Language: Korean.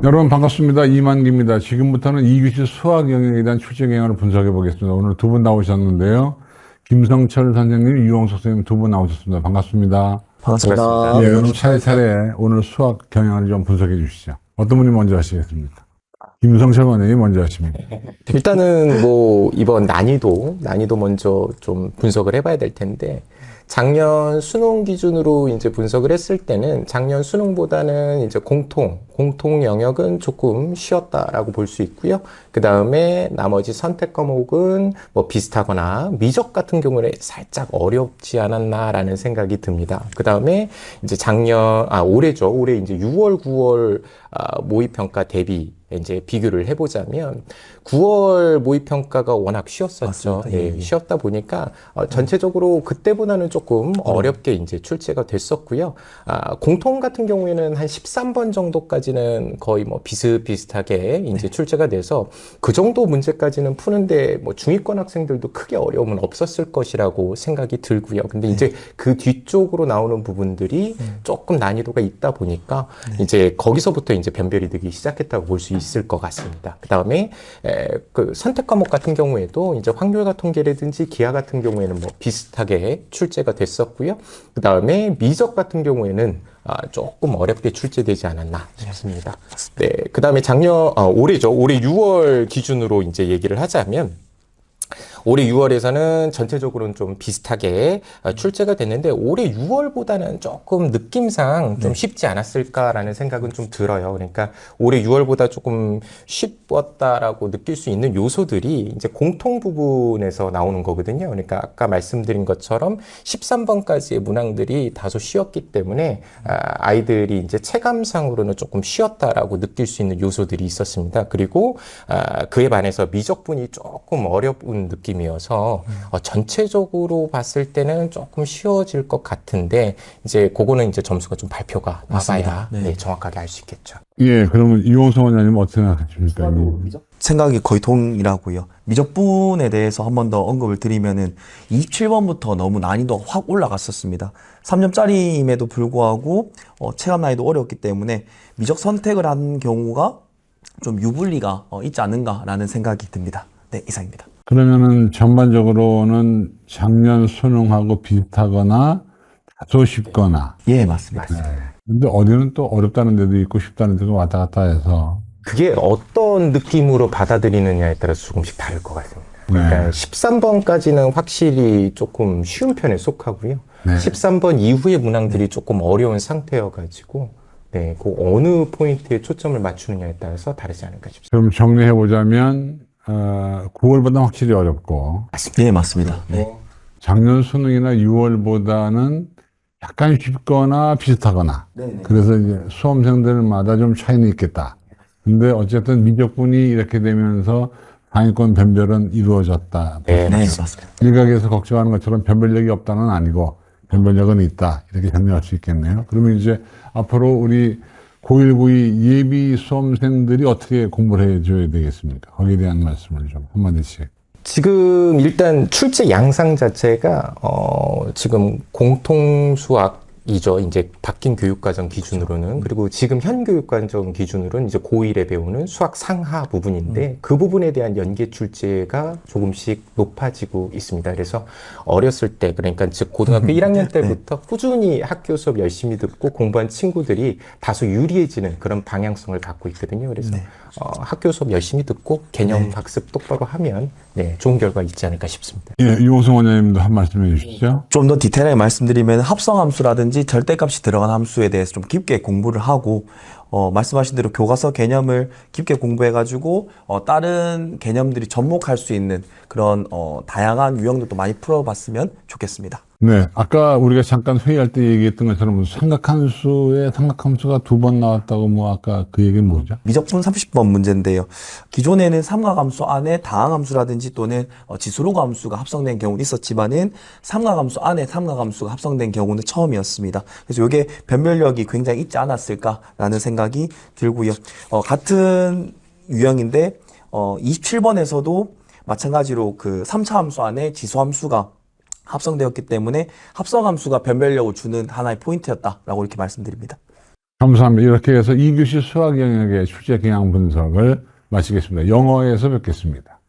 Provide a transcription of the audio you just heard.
여러분 반갑습니다. 이만기입니다. 지금부터는 2교시 수학 영역에 대한 출제 경향을 분석해 보겠습니다. 오늘 두 분 나오셨는데요. 김성철 선생님, 유홍석 선생님 두 분 나오셨습니다. 반갑습니다. 반갑습니다. 예, 그럼 차례차례 오늘 수학 경향을 좀 분석해 주시죠. 어떤 분이 먼저 하시겠습니까? 김성철 원장님 먼저 하십니다. 일단은 뭐 이번 난이도 먼저 좀 분석을 해봐야 될 텐데, 작년 수능 기준으로 이제 분석을 했을 때는 작년 수능보다는 이제 공통 영역은 조금 쉬웠다라고 볼 수 있고요. 그 다음에 나머지 선택 과목은 뭐 비슷하거나 미적 같은 경우는 살짝 어렵지 않았나라는 생각이 듭니다. 그 다음에 이제 올해죠. 올해 이제 6월, 9월 모의평가 대비 이제 비교를 해보자면 9월 모의평가가 워낙 쉬웠었죠. 예, 쉬었다 보니까 전체적으로 그때보다는 조금 어렵게 이제 출제가 됐었고요. 공통 같은 경우에는 한 13번 정도까지는 거의 뭐 비슷비슷하게 이제 출제가 돼서 그 정도 문제까지는 푸는데 뭐 중위권 학생들도 크게 어려움은 없었을 것이라고 생각이 들고요. 근데 이제 그 뒤쪽으로 나오는 부분들이 조금 난이도가 있다 보니까 이제 거기서부터 이제 변별이 되기 시작했다고 볼 수 있을 것 같습니다. 그 다음에 그 선택 과목 같은 경우에도 이제 확률과 통계라든지 기하 같은 경우에는 뭐 비슷하게 출제가 됐었고요. 그 다음에 미적 같은 경우에는 조금 어렵게 출제되지 않았나 싶습니다. 네, 그 다음에 올해죠. 올해 6월 기준으로 이제 얘기를 하자면, 올해 6월에서는 전체적으로는 좀 비슷하게 출제가 됐는데, 올해 6월보다는 조금 느낌상 좀 쉽지 않았을까라는 생각은 좀 들어요. 그러니까 올해 6월보다 조금 쉽었다라고 느낄 수 있는 요소들이 이제 공통 부분에서 나오는 거거든요. 그러니까 아까 말씀드린 것처럼 13번까지의 문항들이 다소 쉬웠기 때문에 아이들이 이제 체감상으로는 조금 쉬웠다라고 느낄 수 있는 요소들이 있었습니다. 그리고 그에 반해서 미적분이 조금 어려운 느낌이어서 전체적으로 봤을 때는 조금 쉬워질 것 같은데, 이제 그거는 이제 점수가 좀 발표가 나봐야 정확하게 알 수 있겠죠. 예, 그러면 유홍석 원장님 어떻게 생각하십니까? 생각이 거의 동일하고요. 미적분에 대해서 한 번 더 언급을 드리면은 27번부터 너무 난이도가 확 올라갔었습니다. 3점짜리임에도 불구하고 체감 난이도 어려웠기 때문에 미적 선택을 한 경우가 좀 유불리가 있지 않은가라는 생각이 듭니다. 네, 이상입니다. 그러면은 전반적으로는 작년 수능하고 비슷하거나 다소 쉽거나. 예, 맞습니다. 근데 어디는 또 어렵다는 데도 있고 쉽다는 데도 왔다 갔다 해서. 그게 어떤 느낌으로 받아들이느냐에 따라서 조금씩 다를 것 같습니다. 그러니까 13번까지는 확실히 조금 쉬운 편에 속하고요. 13번 이후의 문항들이 조금 어려운 상태여가지고, 네, 그 어느 포인트에 초점을 맞추느냐에 따라서 다르지 않을까 싶습니다. 그럼 정리해보자면 9월보다 확실히 어렵고, 예, 맞습니다. 네. 작년 수능이나 6월보다는 약간 쉽거나 비슷하거나, 그래서 이제 수험생들마다 좀 차이는 있겠다. 근데 어쨌든 미적분이 이렇게 되면서 상위권 변별은 이루어졌다. 네, 맞습니다. 일각에서 걱정하는 것처럼 변별력이 없다는 아니고 변별력은 있다. 이렇게 정리할 수 있겠네요. 그러면 이제 앞으로 우리 고1, 고2 예비 수험생들이 어떻게 공부를 해줘야 되겠습니까? 거기에 대한 말씀을 좀 한마디씩. 지금 일단 출제 양상 자체가 지금 공통 수학이죠. 이제 바뀐 교육과정 기준으로는. 그리고 지금 현 교육과정 기준으로는 이제 고1에 배우는 수학 상하 부분인데, 그 부분에 대한 연계 출제가 조금씩 높아지고 있습니다. 그래서 어렸을 때, 그러니까 즉 고등학교 1학년 때부터 꾸준히 학교 수업 열심히 듣고 공부한 친구들이 다소 유리해지는 그런 방향성을 갖고 있거든요. 그래서 학교 수업 열심히 듣고 개념 학습 똑바로 하면 좋은 결과 있지 않을까 싶습니다. 예, 유홍성 원장님도 한 말씀 해주시죠. 좀 더 디테일하게 말씀드리면 합성함수라든지 절대값이 들어간 함수에 대해서 좀 깊게 공부를 하고, 말씀하신 대로 교과서 개념을 깊게 공부해가지고 다른 개념들이 접목할 수 있는 그런 다양한 유형들도 많이 풀어봤으면 좋겠습니다. 네, 아까 우리가 잠깐 회의할 때 얘기했던 것처럼 삼각함수에 삼각함수가 2번 나왔다고 뭐 아까 그 얘기는 뭐죠? 미적분 30번 문제인데요. 기존에는 삼각함수 안에 다항함수라든지 또는 지수로그 함수가 합성된 경우는 있었지만은 삼각함수 안에 삼각함수가 합성된 경우는 처음이었습니다. 그래서 이게 변별력이 굉장히 있지 않았을까라는 생각이 들고요. 같은 유형인데 27번에서도 마찬가지로 그 3차 함수 안에 지수함수가 합성되었기 때문에 합성함수가 변별력을 주는 하나의 포인트였다라고 이렇게 말씀드립니다. 감사합니다. 이렇게 해서 2교시 수학 영역의 출제 경향 분석을 마치겠습니다. 영어에서 뵙겠습니다.